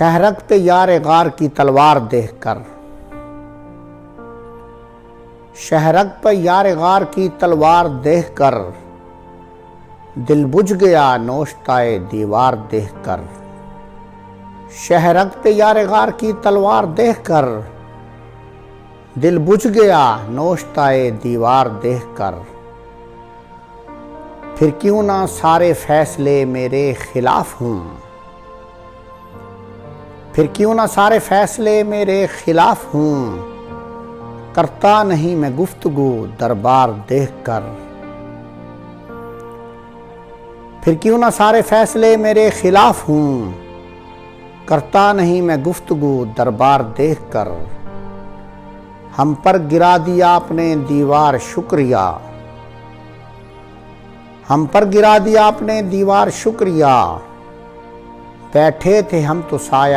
शहरगते यार गार की तलवार देखकर, शहरग पे यार गार की तलवार देखकर, दिल बुझ गया नोश्ताए दीवार देखकर। शहरगते यार गार की तलवार देखकर, दिल बुझ गया नोश्ताए दीवार देखकर। फिर क्यों ना सारे फैसले मेरे खिलाफ हूं, फिर क्यों ना सारे फैसले मेरे खिलाफ हूं, करता नहीं मैं गुफ्तगू दरबार देखकर। फिर क्यों ना सारे फैसले मेरे खिलाफ हूं, करता नहीं मैं गुफ्तगू दरबार देखकर। हम पर गिरा दिया आपने दीवार शुक्रिया, हम पर गिरा दिया आपने दीवार शुक्रिया। बैठे थे हम तो साया